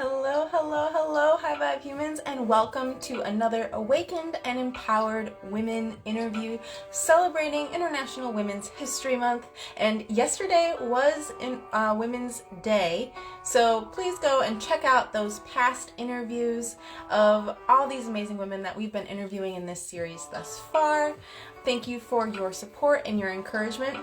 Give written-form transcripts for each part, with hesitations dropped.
Hello, hello, hello, high vibe humans, and welcome to another Awakened and Empowered Women interview celebrating International Women's History Month. And yesterday was Women's Day, so please go and check out those past interviews of all these amazing women that we've been interviewing in this series thus far. Thank you for your support and your encouragement.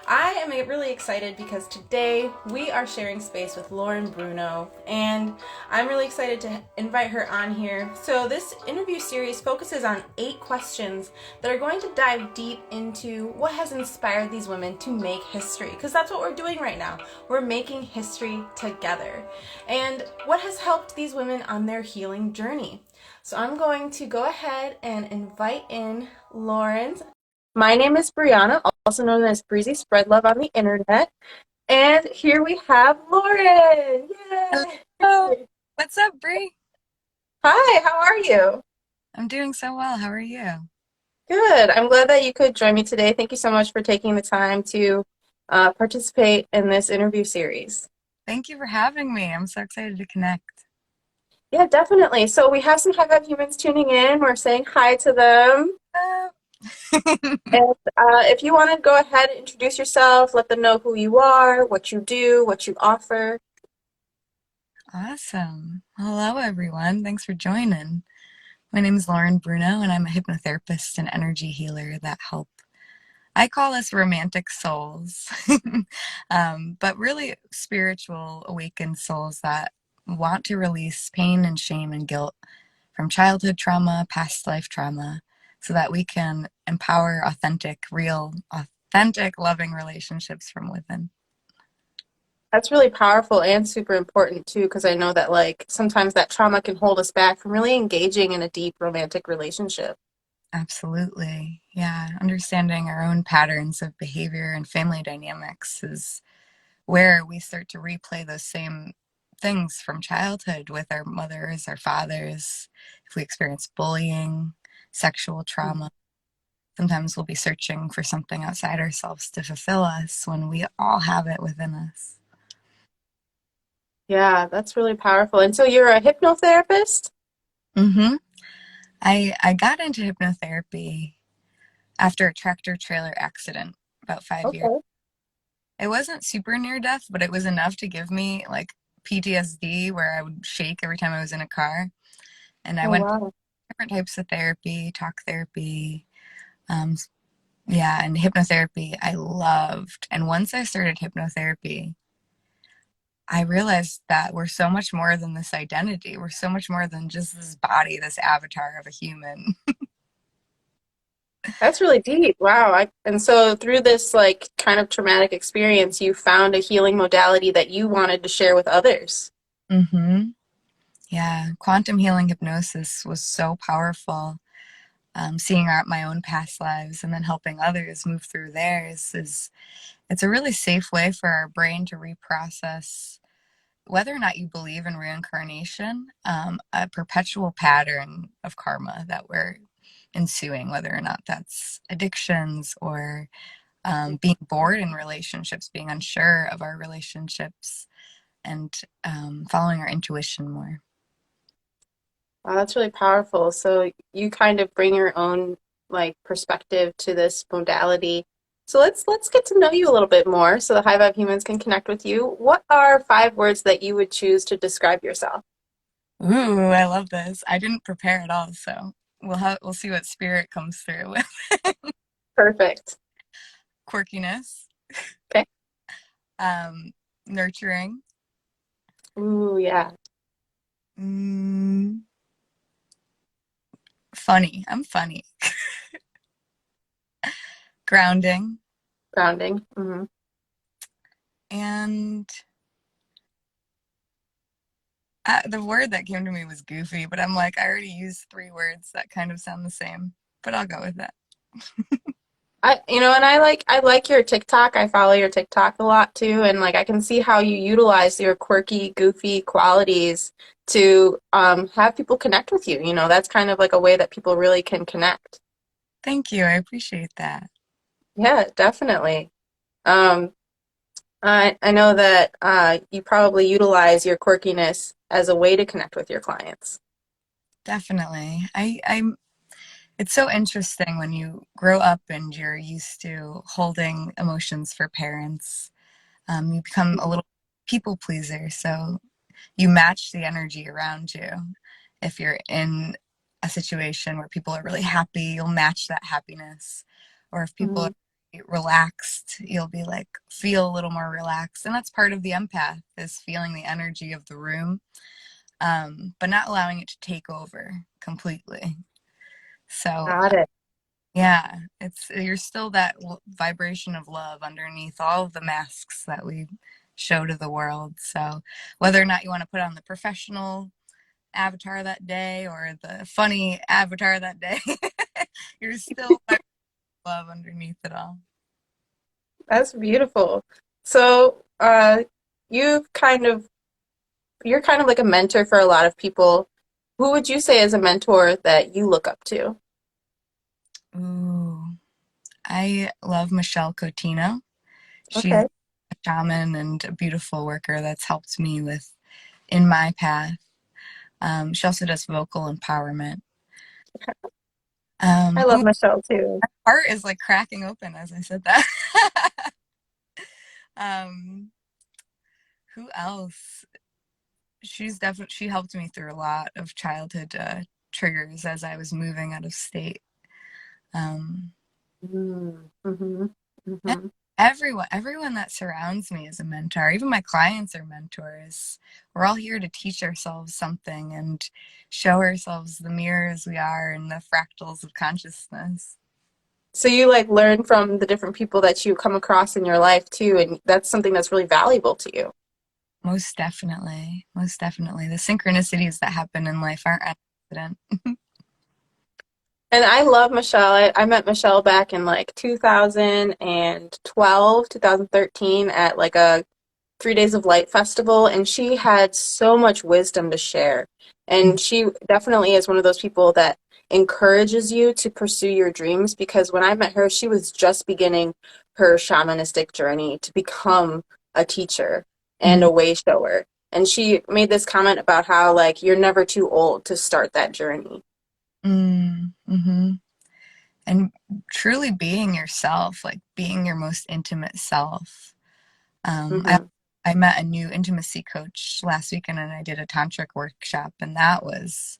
I am really excited because today we are sharing space with Lauren Bruno, and I'm really excited to invite her on here. So this interview series focuses on 8 questions that are going to dive deep into what has inspired these women to make history, because that's what we're doing right now. We're making history together, and what has helped these women on their healing journey. So I'm going to go ahead and invite in Lauren. My name is Brianna, also known as Breezy Spread Love on the internet. And here we have Lauren. Hello. Yay! What's up, Bree? Hi, how are you? I'm doing so well. How are you? Good. I'm glad that you could join me today. Thank you so much for taking the time to participate in this interview series. Thank you for having me. I'm so excited to connect. Yeah, definitely. So we have some High Vibe humans tuning in. We're saying hi to them. Uh, And if you want to go ahead and introduce yourself, let them know who you are, what you do, what you offer. Awesome. Hello, everyone. Thanks for joining. My name is Lauren Bruno, and I'm a hypnotherapist and energy healer that help. I call us romantic souls, but really spiritual, awakened souls that want to release pain and shame and guilt from childhood trauma, past life trauma, so that we can empower authentic, real, authentic, loving relationships from within. That's really powerful and super important too, because I know that like sometimes that trauma can hold us back from really engaging in a deep romantic relationship. Absolutely. Yeah. Understanding our own patterns of behavior and family dynamics is where we start to replay those same things from childhood with our mothers, our fathers. If we experience bullying, sexual trauma, sometimes we'll be searching for something outside ourselves to fulfill us when we all have it within us. Yeah, that's really powerful. And so you're a hypnotherapist? hmm I got into hypnotherapy after a tractor trailer accident about 5 years. Okay. It wasn't super near death, but it was enough to give me like PTSD where I would shake every time I was in a car. And I Oh, went to wow. different types of therapy, talk therapy, um, yeah, and hypnotherapy I loved. And once I started hypnotherapy, I realized that we're so much more than this identity. We're so much more than just this body, this avatar of a human. That's really deep. Wow. And so through this like kind of traumatic experience, you found a healing modality that you wanted to share with others. hmm Yeah, quantum healing hypnosis was so powerful. Seeing out my own past lives and then helping others move through theirs is it's a really safe way for our brain to reprocess whether or not you believe in reincarnation, a perpetual pattern of karma that we're ensuing, whether or not that's addictions or being bored in relationships, being unsure of our relationships, and following our intuition more. Wow, that's really powerful. So you kind of bring your own like perspective to this modality. So let's get to know you a little bit more so the high vibe humans can connect with you. What are 5 words that you would choose to describe yourself? Ooh, I love this. I didn't prepare at all, so we'll see what spirit comes through with. Perfect. Quirkiness, Okay. um, nurturing, Ooh, yeah. mm, funny. I'm funny. Grounding, Grounding. Hmm. and the word that came to me was goofy, but I'm like, I already used 3 words that kind of sound the same, but I'll go with that. And I like your TikTok. I follow your TikTok a lot too, and like I can see how you utilize your quirky, goofy qualities to have people connect with you. That's kind of like a way that people really can connect. Thank you. I appreciate that. Yeah, definitely. Um, I know that you probably utilize your quirkiness as a way to connect with your clients. Definitely. It's so interesting when you grow up and you're used to holding emotions for parents. You become a little people pleaser, so you match the energy around you. If you're in a situation where people are really happy, you'll match that happiness. Or if people are Mhm. relaxed, you'll be like, feel a little more relaxed. And that's part of the empath is feeling the energy of the room, but not allowing it to take over completely. So Got it. yeah, it's you're still that vibration of love underneath all of the masks that we show to the world. So whether or not you want to put on the professional avatar that day or the funny avatar that day, you're still love underneath it all. That's beautiful. So, you've kind of you're kind of like a mentor for a lot of people. Who would you say is a mentor that you look up to? Ooh, I love Michelle Cotino. She's Okay. a shaman and a beautiful worker that's helped me with in my path. She also does vocal empowerment. I love Ooh, Michelle too. heart is like cracking open as I said that. um, who else? She helped me through a lot of childhood triggers as I was moving out of state. Um, Mm-hmm. yeah, Mm-hmm. everyone that surrounds me is a mentor. Even my clients are mentors. We're all here to teach ourselves something and show ourselves the mirrors we are and the fractals of consciousness. So you like learn from the different people that you come across in your life too, and that's something that's really valuable to you. Most definitely. Most definitely. The synchronicities that happen in life aren't an accident. And I love Michelle. I met Michelle back in like 2012, 2013 at like a 3 Days of Light festival, and she had so much wisdom to share. And she definitely is one of those people that encourages you to pursue your dreams because when I met her, she was just beginning her shamanistic journey to become a teacher and Mm, a way shower. And she made this comment about how like you're never too old to start that journey. mm-hmm. And truly being yourself, like being your most intimate self. Um, I Hmm. I met a new intimacy coach last weekend and I did a tantric workshop and that was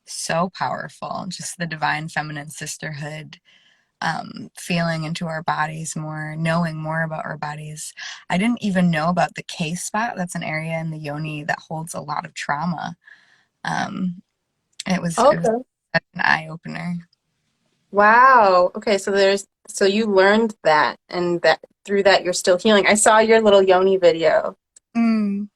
so powerful. Just the divine feminine sisterhood, feeling into our bodies more, knowing more about our bodies. I didn't even know about the K spot. That's an area in the yoni that holds a lot of trauma. Um, it was Okay. such an eye opener. Wow. Okay, so you learned that and that through that you're still healing. I saw your little yoni video. Mm.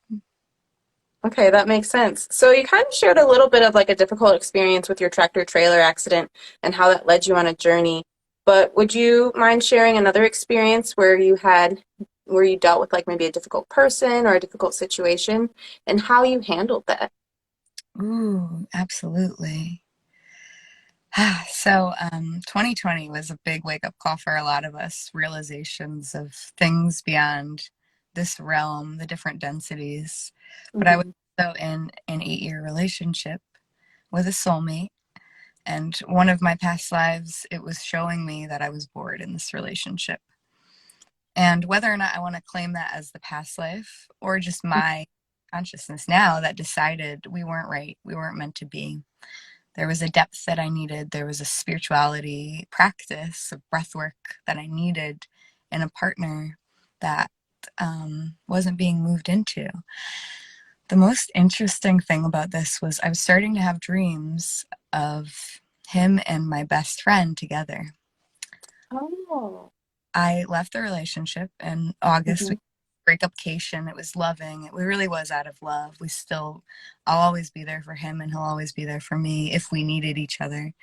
Okay, that makes sense. So you kind of shared a little bit of like a difficult experience with your tractor trailer accident and how that led you on a journey. But would you mind sharing another experience where you dealt with like maybe a difficult person or a difficult situation and how you handled that? Ooh, absolutely. So, 2020 was a big wake up call for a lot of us, realizations of things beyond this realm, the different densities. But I was Hmm. also in an 8-year relationship with a soulmate. And one of my past lives, it was showing me that I was bored in this relationship. And whether or not I want to claim that as the past life or just my consciousness now that decided we weren't right, we weren't meant to be. There was a depth that I needed. There was a spirituality practice of breath work that I needed in a partner that wasn't being moved into. The most interesting thing about this was I was starting to have dreams of him and my best friend together. Oh. I left the relationship in August. Hmm. We breakupcation. It was loving. It really was out of love. I'll always be there for him and he'll always be there for me if we needed each other.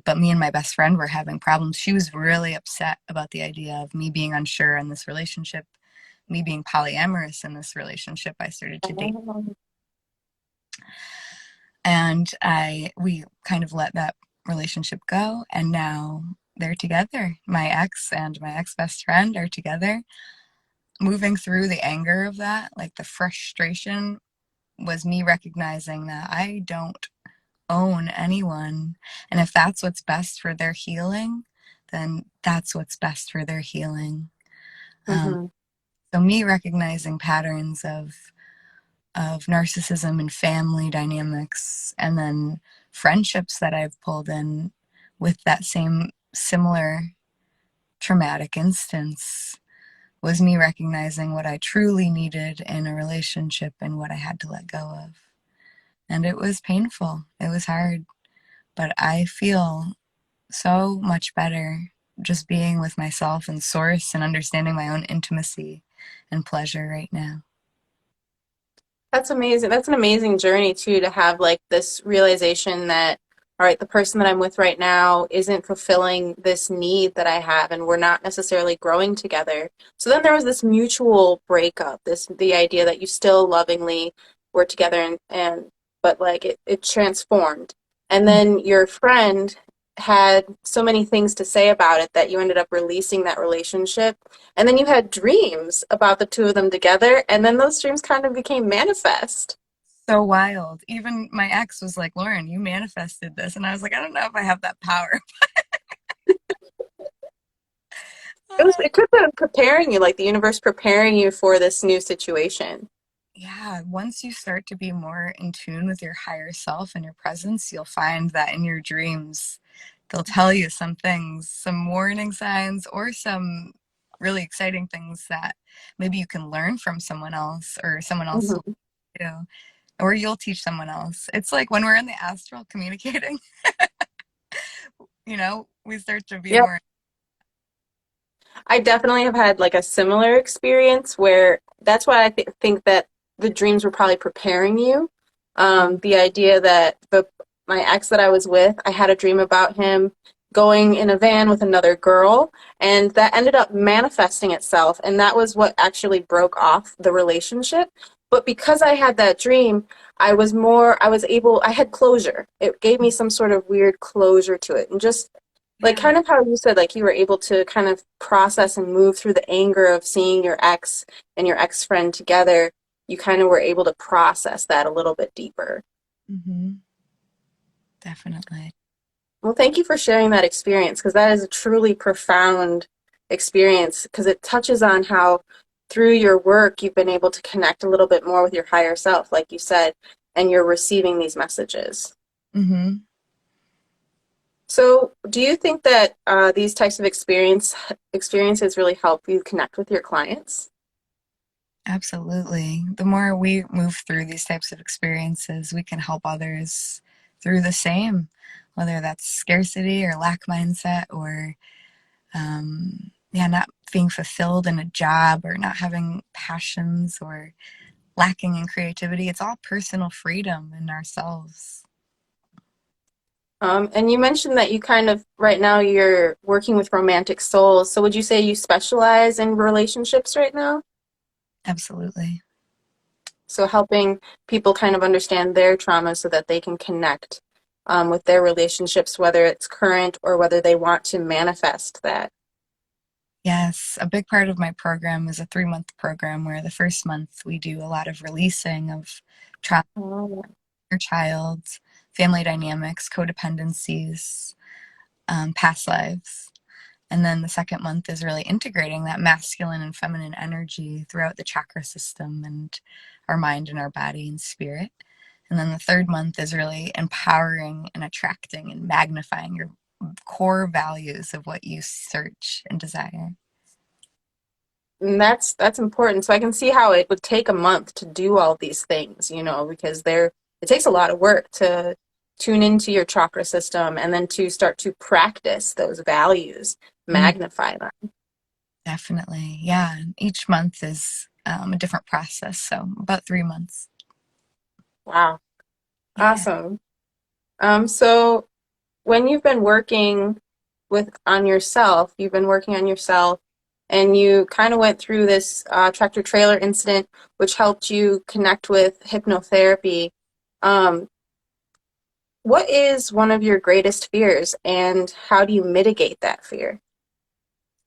But me and my best friend were having problems. She was really upset about the idea of me being unsure in this relationship, me being polyamorous in this relationship. I started to date, Oh. and I we kind of let that relationship go, and now they're together. My ex and my ex best friend are together. moving through the anger of that, like the frustration, was me recognizing that I don't own anyone. And if that's what's best for their healing, then that's what's best for their healing. Um, Mm-hmm. so me recognizing patterns of narcissism and family dynamics, and then friendships that I've pulled in with that same similar traumatic instance, was me recognizing what I truly needed in a relationship and what I had to let go of. And it was painful. It was hard. But I feel so much better just being with myself and source and understanding my own intimacy and pleasure right now. That's amazing. That's an amazing journey too, to have like this realization that, all right, the person that I'm with right now isn't fulfilling this need that I have, and we're not necessarily growing together. So then there was this mutual breakup, this the idea that you still lovingly were together, and but like it transformed. And then your friend had so many things to say about it that you ended up releasing that relationship, and then you had dreams about the two of them together, and then those dreams kind of became manifest. So wild. Even my ex was like, Lauren, you manifested this. And I was like, I don't know if I have that power. It could have been preparing you, like the universe preparing you for this new situation. Yeah, once you start to be more in tune with your higher self and your presence, you'll find that in your dreams, they'll tell you some things, some warning signs, or some really exciting things that maybe you can learn from someone else, or someone else will Mhm. do, or you'll teach someone else. It's like when we're in the astral communicating, we start to be Yep. more. I definitely have had like a similar experience where that's why I think that the dreams were probably preparing you. The idea that my ex that I was with, I had a dream about him going in a van with another girl, and that ended up manifesting itself, and that was what actually broke off the relationship. But because I had that dream, I had closure. It gave me some sort of weird closure to it, and just like Yeah. kind of how you said, like you were able to kind of process and move through the anger of seeing your ex and your ex friend together. You kind of were able to process that a little bit deeper. Hmm. Definitely. Well, thank you for sharing that experience, because that is a truly profound experience, because it touches on how through your work you've been able to connect a little bit more with your higher self, like you said, and you're receiving these messages. Hmm. So, do you think that these types of experiences really help you connect with your clients? Absolutely. The more we move through these types of experiences, we can help others through the same, whether that's scarcity or lack mindset, or yeah, not being fulfilled in a job, or not having passions, or lacking in creativity. It's all personal freedom in ourselves. And you mentioned that you kind of right now you're working with romantic souls. So, would you say you specialize in relationships right now? Absolutely. So, helping people kind of understand their trauma so that they can connect with their relationships, whether it's current or whether they want to manifest that. Yes, a big part of my program is a 3-month program where the first month we do a lot of releasing of trauma, Oh. your child, family dynamics, codependencies, past lives. And then the second month is really integrating that masculine and feminine energy throughout the chakra system and our mind and our body and spirit. And then the third month is really empowering and attracting and magnifying your core values of what you search and desire. And that's important. So I can see how it would take a month to do all these things, because it takes a lot of work to tune into your chakra system and then to start to practice those values, Mm, magnify them. definitely. Yeah. Each month is a different process. So about 3 months. Wow. Yeah. Awesome. So when you've been working you've been working on yourself, and you kind of went through this tractor trailer incident, which helped you connect with hypnotherapy. Um, what is one of your greatest fears, and how do you mitigate that fear?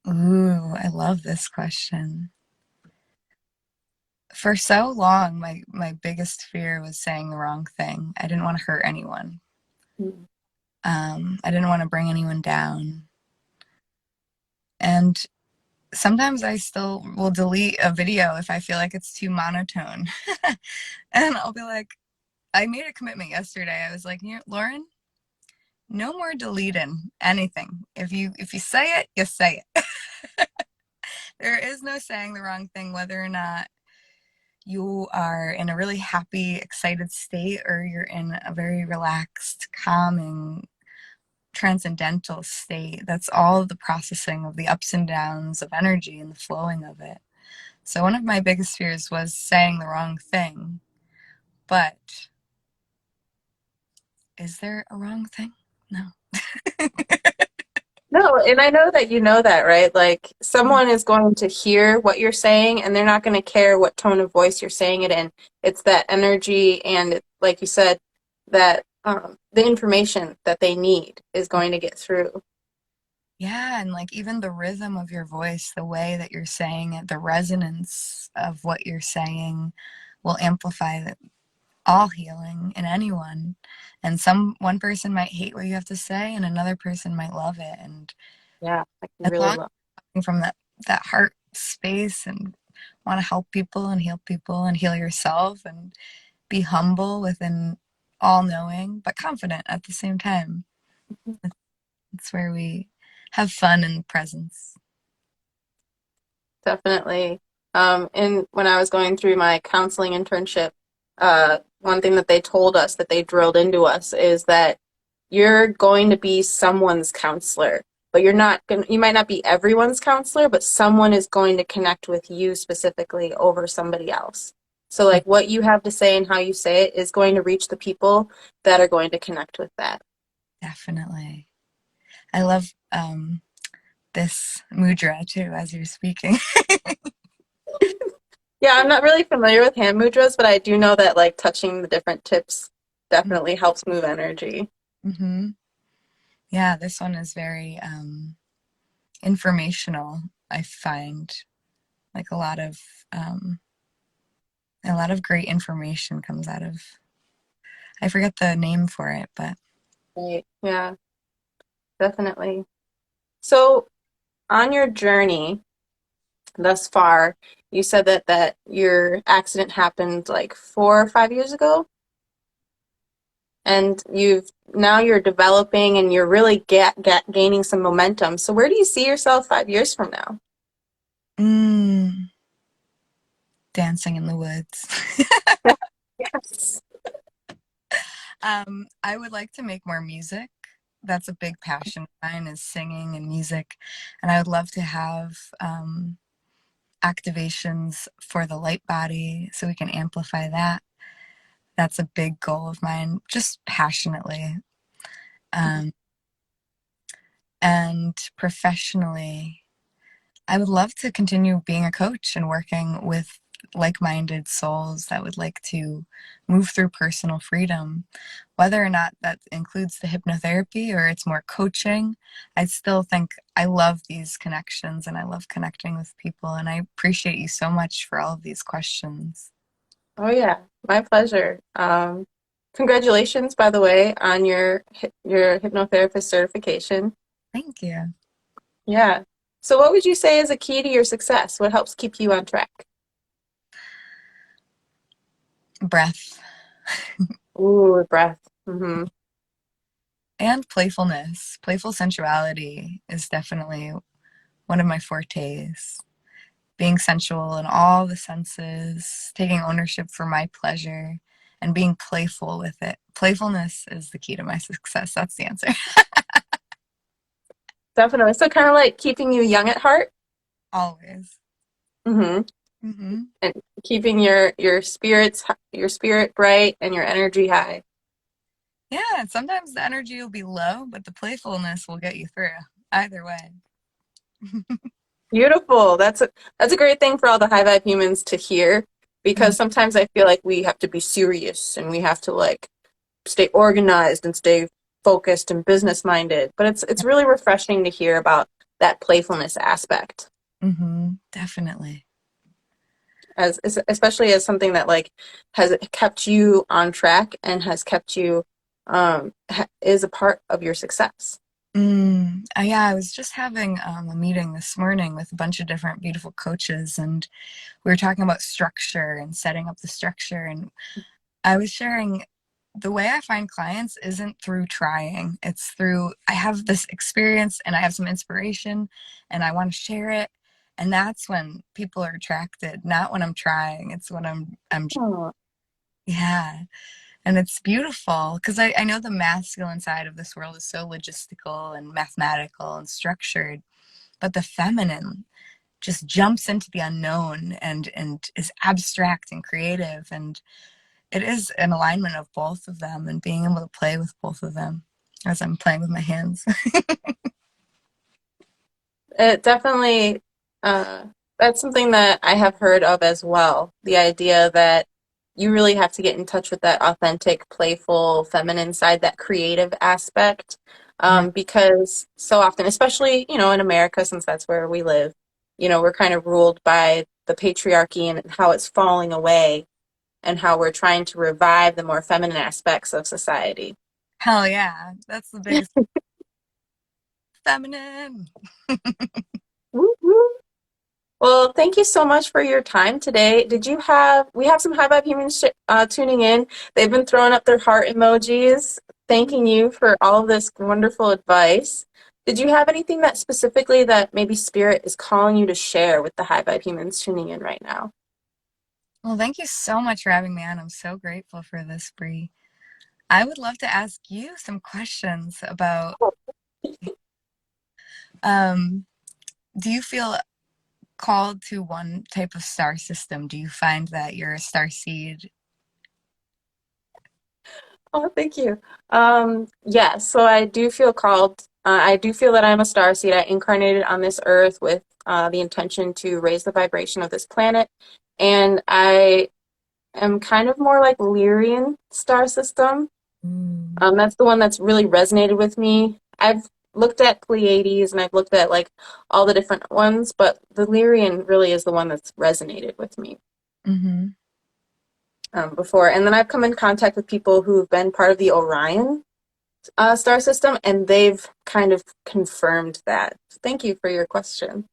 Ooh, I love this question. For so long, my biggest fear was saying the wrong thing. I didn't want to hurt anyone. Mm. I didn't want to bring anyone down. And sometimes I still will delete a video if I feel like it's too monotone. And I'll be like, I made a commitment yesterday. I was like, Lauren, no more deleting anything. If you say it, you say it. There is no saying the wrong thing, whether or not you are in a really happy, excited state or you're in a very relaxed, calming, transcendental state. That's all the processing of the ups and downs of energy and the flowing of it. So one of my biggest fears was saying the wrong thing. But is there a wrong thing? No. No, and I know that you know that, right? Like someone is going to hear what you're saying and they're not going to care what tone of voice you're saying it in. It's that energy and like you said, that the information that they need is going to get through. Yeah, and like even the rhythm of your voice, the way that you're saying it, the resonance of what you're saying will amplify all healing in anyone. And one person might hate what you have to say and another person might love it. And Yeah, I can as really long as love. you're coming from that heart space and want to help people and heal yourself and be humble within all knowing, but confident at the same time. It's where we have fun in the presence. Definitely. And when I was going through my counseling internship, one thing that they told us that they drilled into us is that you're going to be someone's counselor, but you might not be everyone's counselor, but someone is going to connect with you specifically over somebody else. So like what you have to say and how you say it is going to reach the people that are going to connect with that. Definitely. I love this mudra too as you're speaking. Yeah, I'm not really familiar with hand mudras, but I do know that like touching the different tips definitely helps move energy. Mm-hmm. Yeah, this one is very informational. I find like um, a lot of great information comes out of. I forget the name for it, but Right. Yeah, definitely. So on your journey thus far, you said that your accident happened like 4 or 5 years ago, and you're developing and you're really gaining some momentum. So where do you see yourself 5 years from now? mm, dancing in the woods. Yes. I would like to make more music. That's a big passion of mine is singing and music, and I would love to have activations for the light body so we can amplify that. That's a big goal of mine, just passionately. Um, and professionally, I would love to continue being a coach and working with like minded souls that would like to move through personal freedom. Whether or not that includes the hypnotherapy or it's more coaching, I still think I love these connections and I love connecting with people. And I appreciate you so much for all of these questions. Oh yeah, my pleasure. Congratulations, by the way, on your hypnotherapist certification. Thank you. Yeah. So what would you say is a key to your success? What helps keep you on track? Breath Ooh, breath. Mm-hmm. and playfulness. Playful sensuality is definitely one of my fortes. Being sensual in all the senses, taking ownership for my pleasure, and being playful with it. Playfulness is the key to my success. That's the answer. Definitely. So kind of like keeping you young at heart. Always. Mm-hmm. Hmm. And keeping your spirit bright and your energy high. Yeah, sometimes the energy will be low, but the playfulness will get you through. Either way. Beautiful. That's a great thing for all the high vibe humans to hear because sometimes I feel like we have to be serious and we have to like stay organized and stay focused and business minded. But it's really refreshing to hear about that playfulness aspect. Mm-hmm. Definitely. especially as something that like has kept you on track and has kept you is a part of your success. Yeah, I was just having a meeting this morning with a bunch of different beautiful coaches, and we were talking about structure and setting up the structure. And I was sharing the way I find clients isn't through trying. It's through I have this experience and I have some inspiration and I want to share it. And that's when people are attracted, not when I'm trying. It's when I'm Oh, yeah. And it's beautiful because I know the masculine side of this world is so logistical and mathematical and structured, but the feminine just jumps into the unknown and is abstract and creative. And it is an alignment of both of them and being able to play with both of them as I'm playing with my hands. it definitely, that's something that I have heard of as well. The idea that you really have to get in touch with that authentic, playful, feminine side, that creative aspect. Yeah. Because so often, especially, in America, since that's where we live, we're kind of ruled by the patriarchy and how it's falling away and how we're trying to revive the more feminine aspects of society. Hell yeah. That's the biggest feminine. Woo woo. Well, thank you so much for your time today. We have some High Vibe Humans tuning in. They've been throwing up their heart emojis, thanking you for all of this wonderful advice. Did you have anything that specifically that maybe Spirit is calling you to share with the High Vibe Humans tuning in right now? Well, thank you so much for having me on. I'm so grateful for this, Bree. I would love to ask you some questions about um, do you feel called to one type of star system? Do you find that you're a star seed? Oh, thank you. Yes, so I do feel called. I do feel that I'm a star seed. I incarnated on this earth with the intention to raise the vibration of this planet. And I am kind of more like Lyrian star system. Mm. That's the one that's really resonated with me. I've looked at Pleiades and I've looked at like all the different ones, but the Lyrian really is the one that's resonated with me Mm-hmm. before. And then I've come in contact with people who've been part of the Orion star system, and they've kind of confirmed that. Thank you for your question.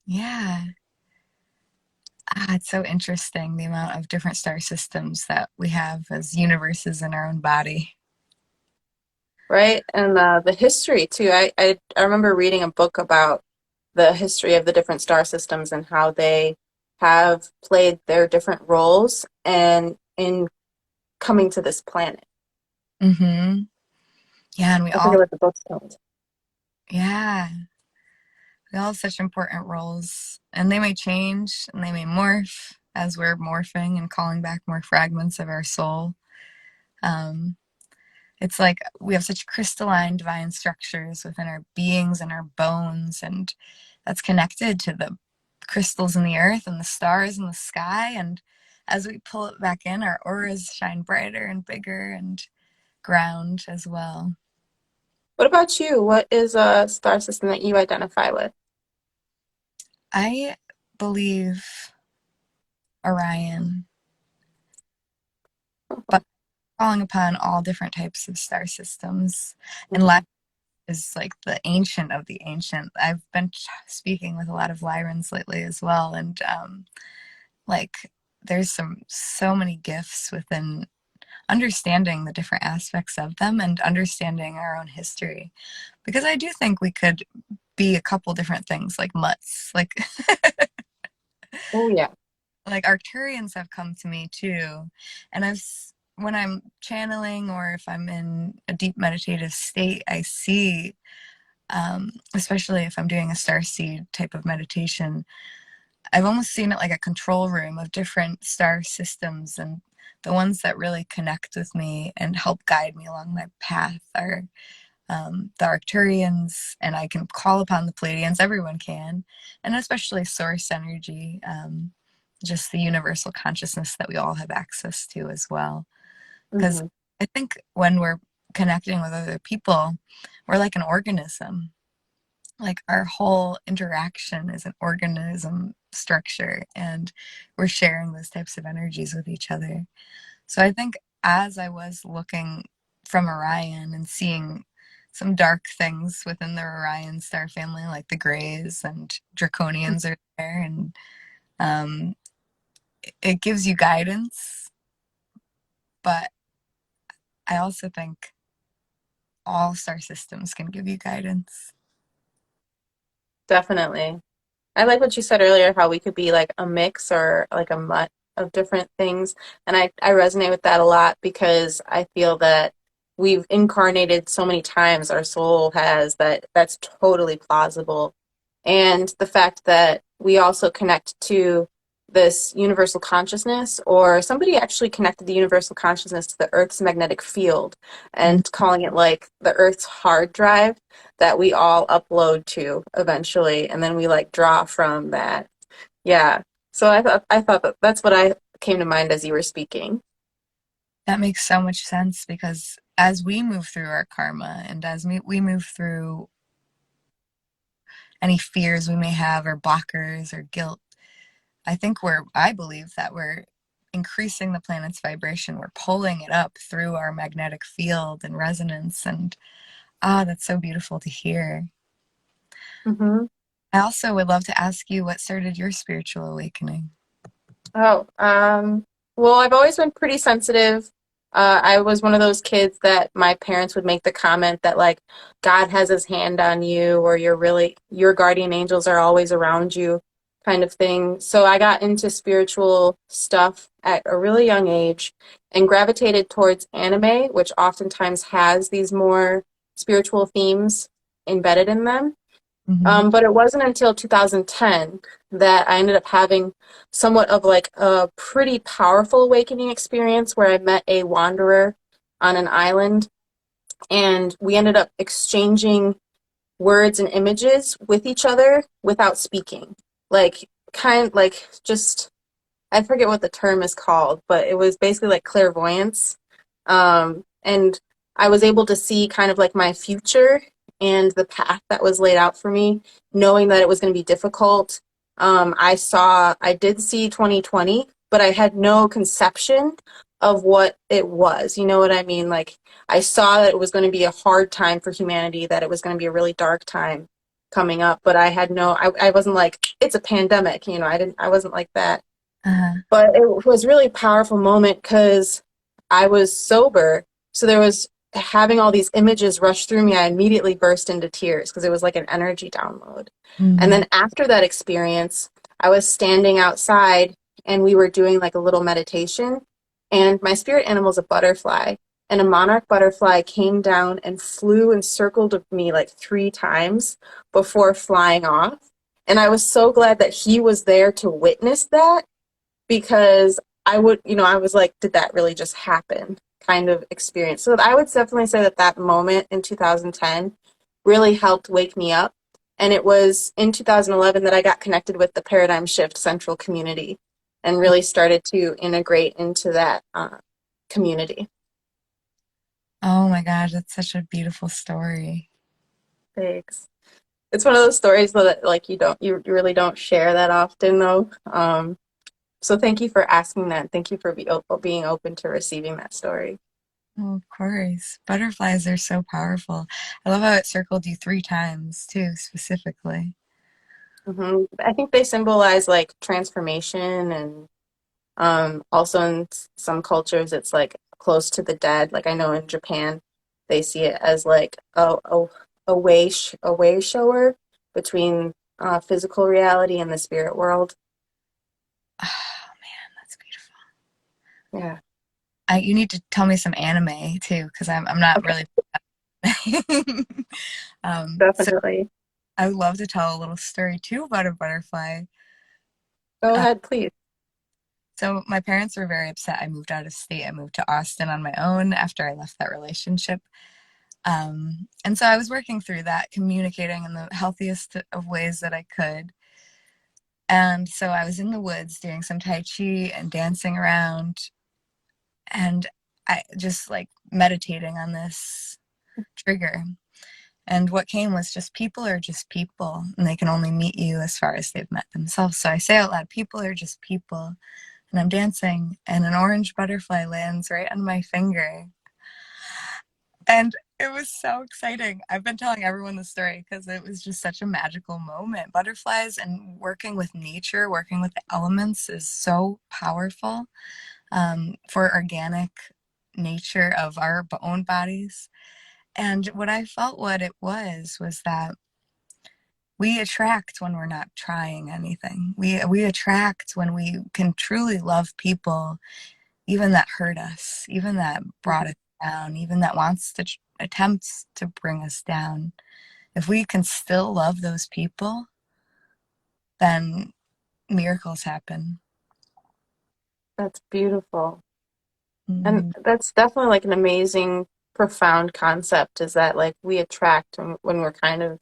Yeah. It's so interesting the amount of different star systems that we have as universes in our own body. Right? And the history too. I remember reading a book about the history of the different star systems and how they have played their different roles and in coming to this planet. Mm-hmm. Yeah, and I forget what the book's called. yeah, we all have such important roles, and they may change and they may morph as we're morphing and calling back more fragments of our soul. Um, it's like we have such crystalline divine structures within our beings and our bones, and that's connected to the crystals in the earth and the stars in the sky. And as we pull it back in, our auras shine brighter and bigger and ground as well. What about you? What is a star system that you identify with? I believe Orion, but calling upon all different types of star systems. And Mhm. is like the ancient of the ancient. I've been speaking with a lot of Lyrans lately as well, and like there's so many gifts within understanding the different aspects of them and understanding our own history. Because I do think we could be a couple different things, like mutts, like Oh yeah. like Arcturians have come to me too, and when I'm channeling or if I'm in a deep meditative state, I see especially if I'm doing a starseed type of meditation, I've almost seen it like a control room of different star systems. And the ones that really connect with me and help guide me along my path are the Arcturians, and I can call upon the Pleiadians, everyone can, and especially source energy, just the universal consciousness that we all have access to as well. Because Hmm. I think when we're connecting with other people, we're like an organism, like our whole interaction is an organism structure, and we're sharing those types of energies with each other. So I think as I was looking from Orion and seeing some dark things within the Orion star family, like the Greys and Draconians are there, and um, it gives you guidance. But I also think all star systems can give you guidance. Definitely. I like what you said earlier, how we could be like a mix or like a mutt of different things. And I resonate with that a lot because I feel that we've incarnated so many times, our soul has, that that's totally plausible. And the fact that we also connect to this universal consciousness, or somebody actually connected the universal consciousness to the Earth's magnetic field and calling it like the Earth's hard drive that we all upload to eventually, and then we like draw from that. Yeah. So I thought that that's what I came to mind as you were speaking. That makes so much sense because as we move through our karma and as we move through any fears we may have or blockers or guilt, I believe that we're increasing the planet's vibration. We're pulling it up through our magnetic field and resonance. And that's so beautiful to hear. Hmm. I also would love to ask you what started your spiritual awakening. Oh, well, I've always been pretty sensitive. I was one of those kids that my parents would make the comment that like God has his hand on you, or your guardian angels are always around you, kind of thing. So I got into spiritual stuff at a really young age and gravitated towards anime, which oftentimes has these more spiritual themes embedded in them. Mm-hmm. But it wasn't until 2010 that I ended up having somewhat of like a pretty powerful awakening experience where I met a wanderer on an island, and we ended up exchanging words and images with each other without speaking. Like, kind like just I forget what the term is called, but it was basically like clairvoyance. And I was able to see kind of like my future and the path that was laid out for me, knowing that it was going to be difficult. I did see 2020, but I had no conception of what it was. You know what I mean? Like, I saw that it was going to be a hard time for humanity, that it was going to be a really dark time coming up, but I wasn't like, it's a pandemic, I wasn't like that. Uh-huh. But it was really a powerful moment because I was sober. So there was having all these images rush through me. I immediately burst into tears because it was like an energy download. And Mm-hmm. then after that experience, I was standing outside and we were doing like a little meditation. And my spirit animal is a butterfly. And a monarch butterfly came down and flew and circled me like 3 times before flying off. And I was so glad that he was there to witness that, because I was like, did that really just happen? Kind of experience. So I would definitely say that that moment in 2010 really helped wake me up. And it was in 2011 that I got connected with the Paradigm Shift Central community and really started to integrate into that community. Oh my gosh, that's such a beautiful story. Thanks. It's one of those stories though that like you really don't share that often though. So thank you for asking that. Thank you for being open to receiving that story. Oh, of course. Butterflies are so powerful. I love how it circled you 3 times too, specifically. I think they symbolize like transformation, and also in some cultures it's like close to the dead. Like I know in Japan they see it as like a way shower between physical reality and the spirit world. Oh man, that's beautiful. Yeah, You need to tell me some anime too, because I'm not okay, really. So definitely. I would love to tell a little story too about a butterfly. Go Uh, ahead, please. so my parents were very upset. I moved out of state. I moved to Austin on my own after I left that relationship. And so I was working through that, communicating in the healthiest of ways that I could. And so I was in the woods doing some Tai Chi and dancing around, and I just like meditating on this trigger. And what came was just people are just people, and they can only meet you as far as they've met themselves. So I say out loud, people are just people. And I'm dancing, and an orange butterfly lands right on my finger. And it was so exciting. I've been telling everyone the story because it was just such a magical moment. Butterflies and working with nature, working with the elements is so powerful for organic nature of our own bodies. And what I felt what it was that we attract when we're not trying anything. We attract when we can truly love people, even that hurt us, even that brought us down, even that wants to attempts to bring us down. If we can still love those people, then miracles happen. That's beautiful. And Mm-hmm. that's definitely like an amazing, profound concept is that like we attract when we're kind of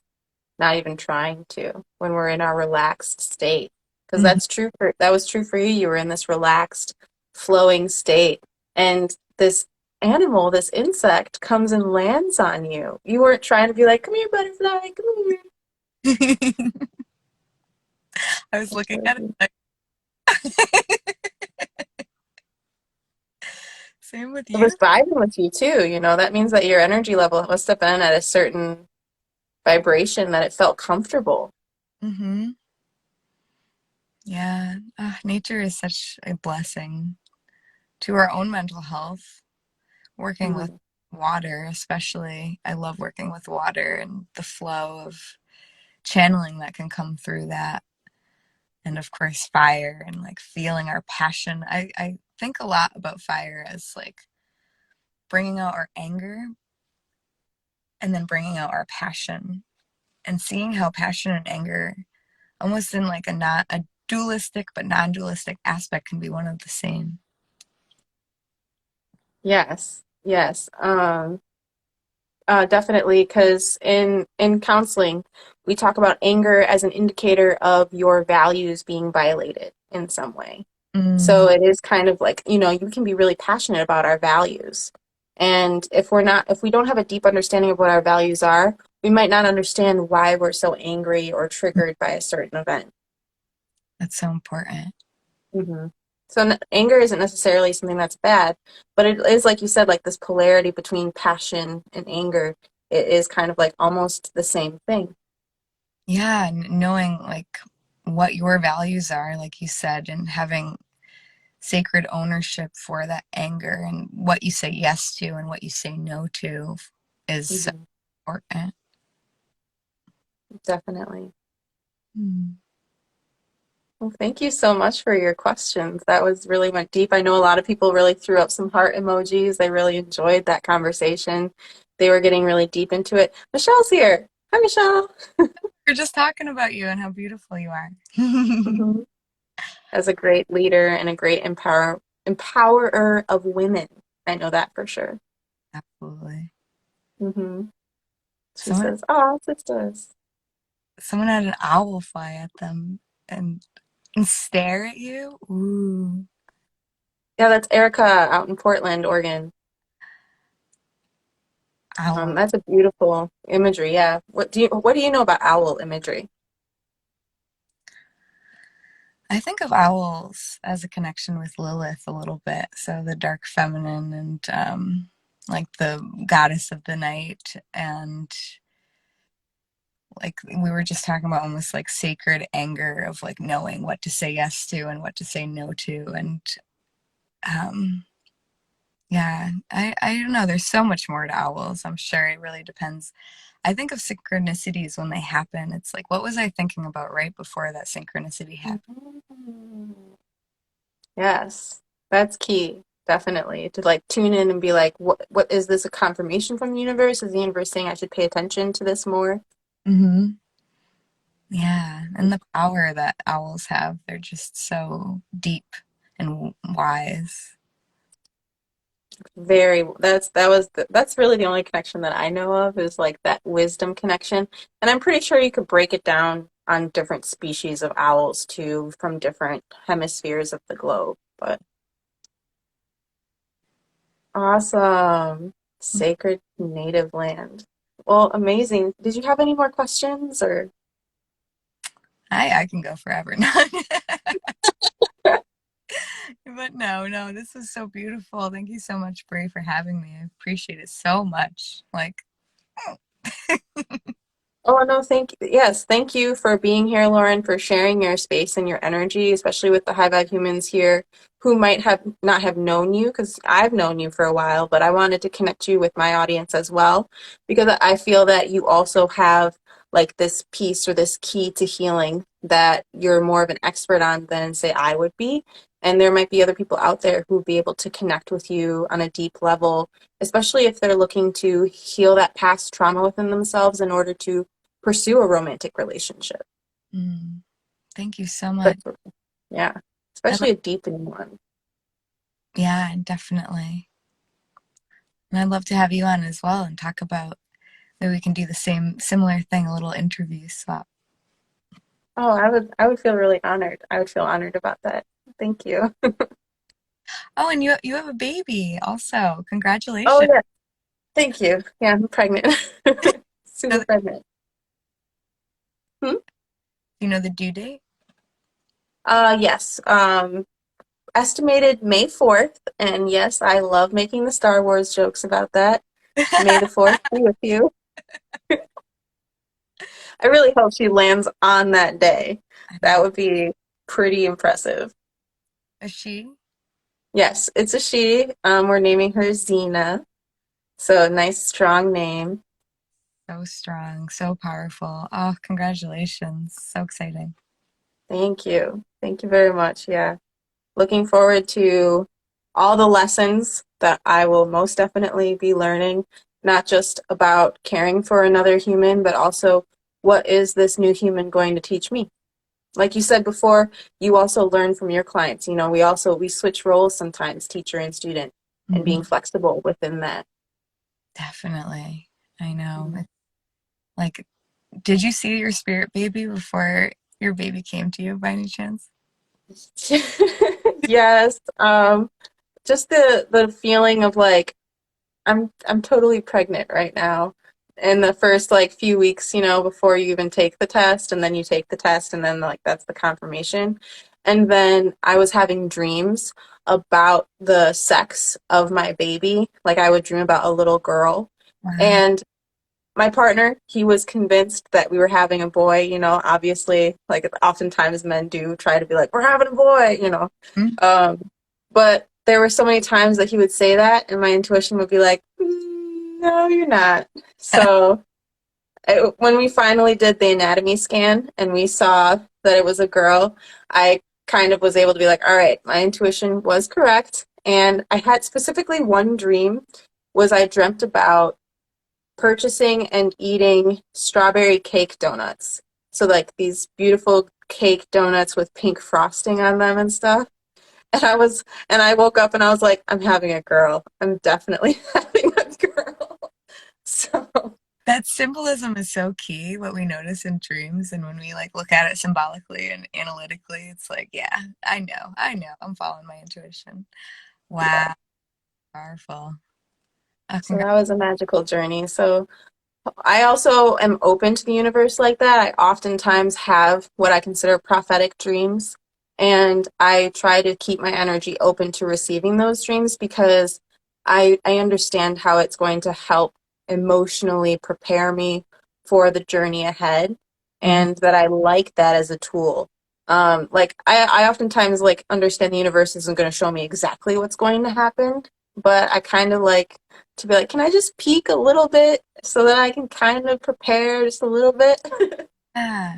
not even trying to, when we're in our relaxed state. Because that was true for you. You were in this relaxed, flowing state. And this animal, this insect, comes and lands on you. You weren't trying to be like, come here, butterfly, come here. I was That's looking really at it beautiful. like, same with It was you. vibing with you too, you know. That means that your energy level must have been at a certain vibration that it felt comfortable. Mm-hmm. Yeah. Nature is such a blessing to our own mental health. Working with Mhm. water, especially, I love working with water and the flow of channeling that can come through that. And of course, fire and like feeling our passion. I think a lot about fire as like bringing out our anger and then bringing out our passion and seeing how passion and anger, almost in like not a dualistic but non-dualistic aspect, can be one of the same. Yes, yes. Definitely, because in counseling, we talk about anger as an indicator of your values being violated in some way. So Mm, it is kind of like, you know, you can be really passionate about our values. And if we don't have a deep understanding of what our values are, we might not understand why we're so angry or triggered by a certain event. that's so important. Hmm. So anger isn't necessarily something that's bad, but it is like you said, like this polarity between passion and anger. It is kind of like almost the same thing. Yeah, knowing like what your values are, like you said, and having sacred ownership for that anger and what you say yes to and what you say no to is so Hmm. important. Definitely. Mm. Well, thank you so much for your questions. That was really went deep. I know a lot of people really threw up some heart emojis. They really enjoyed that conversation. They were getting really deep into it. Michelle's here. Hi, Michelle. We're just talking about you and how beautiful you are. Hmm. As a great leader and a great empowerer of women. I know that for sure. Absolutely. Hmm. She Someone says, "Oh, sisters." someone had an owl fly at them and stare at you. Ooh, Yeah, that's Erica out in Portland, Oregon. owl. That's a beautiful imagery. Yeah. What do you know about owl imagery? I think of owls as a connection with Lilith a little bit. So the dark feminine and like the goddess of the night. And like we were just talking about almost like sacred anger of like knowing what to say yes to and what to say no to. And um, yeah, I don't know. There's so much more to owls. I'm sure it really depends. I think of synchronicities when they happen. It's like, what was I thinking about right before that synchronicity happened? Mhm. Yes, that's key. Definitely to like tune in and be like, what is this a confirmation from the universe? Is the universe saying I should pay attention to this more? Hmm. Yeah, and the power that owls have, they're just so deep and wise. That's really the only connection that I know of is like that wisdom connection. And I'm pretty sure you could break it down on different species of owls too, from different hemispheres of the globe. But awesome. Sacred native land. Well, amazing. Did you have any more questions or? I can go forever. But no, this is so beautiful. Thank you so much, Brie, for having me. I appreciate it so much. Like, Oh, no, thank you for being here, Lauren, for sharing your space and your energy, especially with the high vibe humans here who might have not have known you, because I've known you for a while, but I wanted to connect you with my audience as well, because I feel that you also have like this piece or this key to healing that you're more of an expert on than say I would be. And there might be other people out there who would be able to connect with you on a deep level, especially if they're looking to heal that past trauma within themselves in order to pursue a romantic relationship. mm, thank you so much. But yeah, I love, especially a deepening one. yeah, definitely. And I'd love to have you on as well and talk about maybe we can do the similar thing, a little interview swap. Oh, I would feel really honored. I would feel honored about that. Thank you. Oh, and you have a baby also. Oh Congratulations. yeah, thank you. Yeah, I'm pregnant. So, Super pregnant. Hmm? you know the due date? Yes. Estimated May 4th, and yes, I love making the Star Wars jokes about that. May the 4th be with you. I really hope she lands on that day. I That know. would be pretty impressive. A she? Yes, it's a she. We're naming her Xena. So nice, strong name. So strong, so powerful. Oh, congratulations. So exciting. Thank you. Thank you very much. Yeah. Looking forward to all the lessons that I will most definitely be learning, not just about caring for another human, but also what is this new human going to teach me? Like you said before, you also learn from your clients. You know, we switch roles sometimes, teacher and student, and Hmm. being flexible within that. Definitely. I know. It's like, did you see your spirit baby before your baby came to you by any chance? Yes. Just the feeling of like I'm totally pregnant right now. In the first like few weeks, before you even take the test, and then you take the test, and then like that's the confirmation. And then I was having dreams about the sex of my baby. Like I would dream about a little girl. Wow. And my partner, he was convinced that we were having a boy, obviously, like oftentimes men do try to be like, we're having a boy. Mm. Um, but there were so many times that he would say that, and my intuition would be like, no, you're not. So when we finally did the anatomy scan and we saw that it was a girl, I kind of was able to be like, all right, my intuition was correct. And I had specifically one dream was I dreamt about purchasing and eating strawberry cake donuts. So like these beautiful cake donuts with pink frosting on them and stuff. And I woke up and I was like, I'm having a girl. I'm definitely having a girl. So That symbolism is so key, what we notice in dreams. And when we like look at it symbolically and analytically, it's like, yeah, I know, I'm following my intuition. yeah. Wow, powerful. Oh, So that was a magical journey. So I also am open to the universe like that. I oftentimes have what I consider prophetic dreams, and I try to keep my energy open to receiving those dreams because I understand how it's going to help emotionally prepare me for the journey ahead, mhm. and that I like that as a tool. Like I oftentimes like understand the universe isn't going to show me exactly what's going to happen, but I kind of like to be like, can I just peek a little bit so that I can kind of prepare just a little bit? Yeah,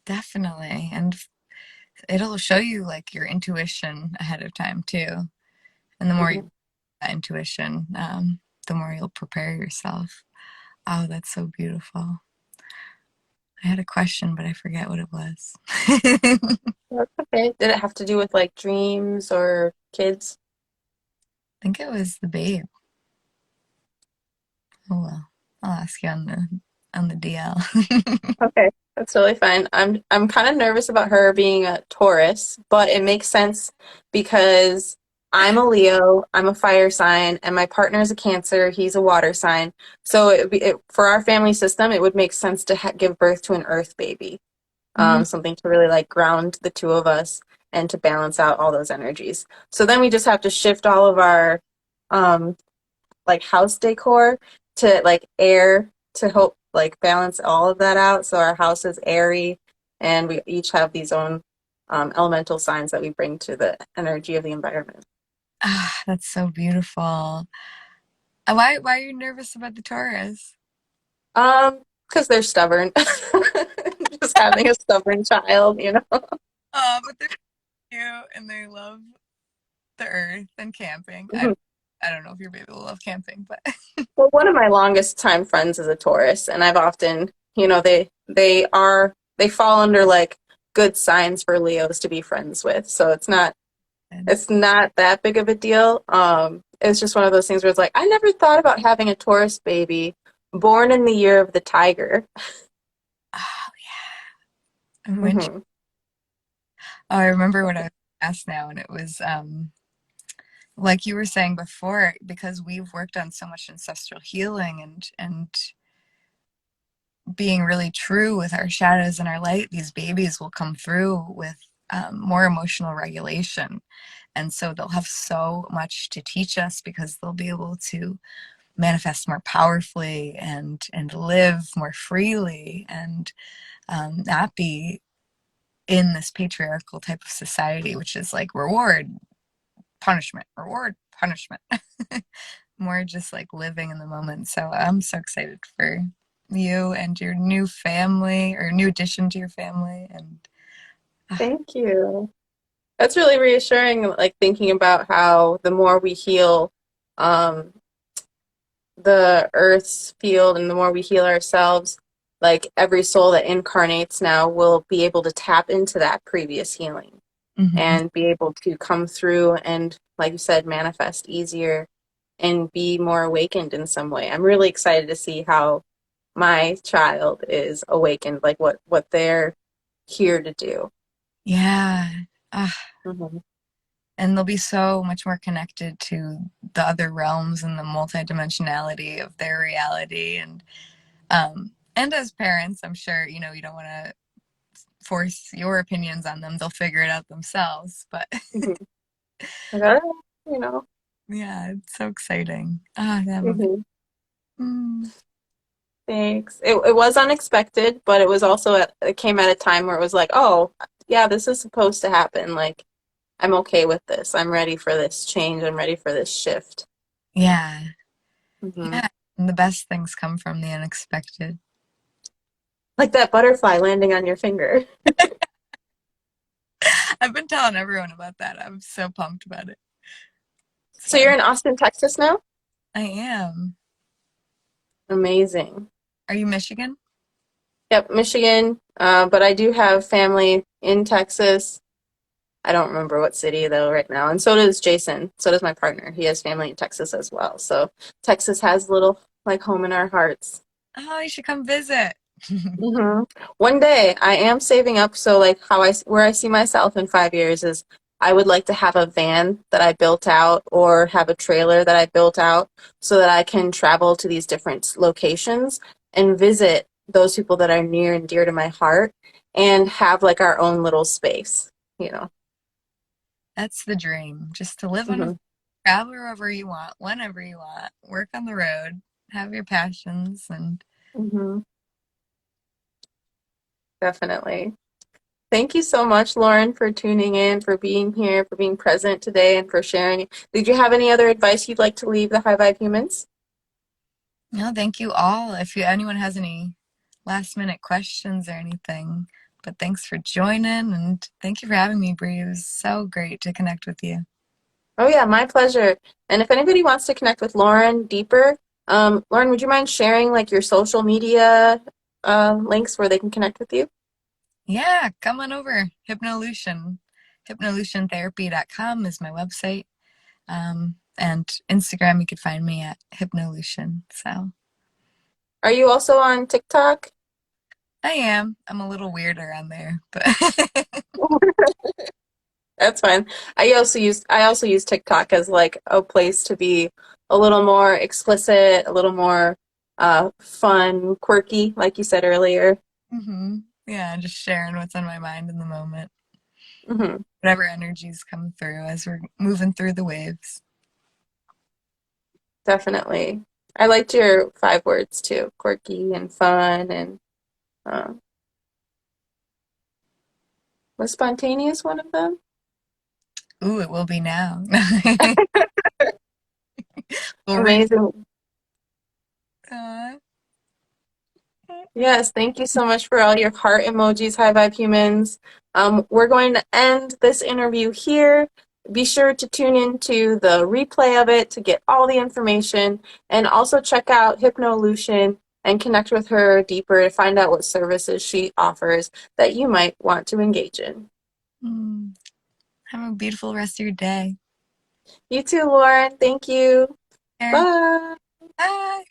definitely. And it'll show you like your intuition ahead of time too. And the more you Mhm. that intuition, the more you'll prepare yourself. Oh, that's so beautiful. I had a question, but I forget what it was. I That's okay. Did it have to do with like dreams or kids? think it was the babe. Oh well, I'll ask you on the DL. Okay, that's really fine. I'm kind of nervous about her being a Taurus, but it makes sense because I'm a Leo, I'm a fire sign, and my partner's a Cancer. He's a water sign. So for our family system, it would make sense to give birth to an Earth baby, Mm. something to really like ground the two of us and to balance out all those energies. So then we just have to shift all of our um, like house decor to like air to help like balance all of that out. So our house is airy, and we each have these own elemental signs that we bring to the energy of the environment. Ah, that's so beautiful. Why are you nervous about the Taurus? Because they're stubborn. Just having a stubborn child, you know. Oh, but they're cute and they love the earth and camping. I Mhm. I don't know if your baby will love camping, but Well, one of my longest time friends is a Taurus, and I've often, they fall under like good signs for Leos to be friends with. So it's not that big of a deal. It's just one of those things where it's like I never thought about having a Taurus baby born in the year of the tiger. oh yeah. And when Hmm. I remember what I was asked now, and it was like you were saying before, because we've worked on so much ancestral healing and being really true with our shadows and our light, these babies will come through with more emotional regulation. And so they'll have so much to teach us because they'll be able to manifest more powerfully and live more freely and not be in this patriarchal type of society, which is like reward, punishment. More just like living in the moment. So I'm so excited for you and your new family or new addition to your family. And Thank you. That's really reassuring, like thinking about how the more we heal um, the earth's field and the more we heal ourselves, like every soul that incarnates now will be able to tap into that previous healing mhm. and be able to come through and, like you said, manifest easier and be more awakened in some way. I'm really excited to see how my child is awakened, like what they're here to do. Yeah. Ah, Hmm. and they'll be so much more connected to the other realms and the multidimensionality of their reality. And as parents, I'm sure, you don't want to force your opinions on them. They'll figure it out themselves. But Hmm. Like, oh, you know. yeah, it's so exciting. Ah, to have a Hmm. mm, Thanks. It was unexpected, but it was also it came at a time where it was like, oh, yeah, this is supposed to happen. Like, I'm okay with this. I'm ready for this change. I'm ready for this shift. yeah. Hmm. Yeah. And the best things come from the unexpected. Like that butterfly landing on your finger. I've been telling everyone about that. I'm so pumped about it. So So you're in Austin, Texas now? I am. Amazing. Are you Michigan? Yep, Michigan. But I do have family in Texas. I don't remember what city though right now. And so does Jason. So does my partner. He has family in Texas as well. So Texas has a little like home in our hearts. Oh, you should come visit. Hmm. One day I am saving up. So like where I see myself in 5 years is I would like to have a van that I built out or have a trailer that I built out so that I can travel to these different locations and visit those people that are near and dear to my heart and have like our own little space, you know. That's the dream. Just to live on a Hmm. travel wherever you want, whenever you want, work on the road, have your passions, and Hmm. Definitely. Thank you so much, Lauren, for tuning in, for being here, for being present today, and for sharing. Did you have any other advice you'd like to leave the High Vibe humans? no, thank you all. If anyone has any last minute questions or anything, but thanks for joining and thank you for having me, Bree. It was so great to connect with you. Oh, yeah, my pleasure. And if anybody wants to connect with Lauren deeper, Lauren, would you mind sharing like your social media links where they can connect with you? Yeah, come on over. Hypnolution. Hypnolutiontherapy.com is my website. And Instagram, you could find me at Hypnolution. So Are you also on TikTok? I am. I'm a little weirder on there, but That's fine. I also use TikTok as like a place to be a little more explicit, a little more fun, quirky, like you said earlier. Yeah, just sharing what's on my mind in the moment. Hmm. Whatever energies come through as we're moving through the waves. Definitely. I liked your 5 words too, quirky and fun and uh, was spontaneous one of them? Ooh, it will be now. We'll re Amazing. uh, Yes, thank you so much for all your heart emojis, High Vibe Humans. We're going to end this interview here. Be sure to tune in to the replay of it to get all the information and also check out Hypnolution and connect with her deeper to find out what services she offers that you might want to engage in. mm, have a beautiful rest of your day. You too, Lauren. Thank you. There. Bye. Bye.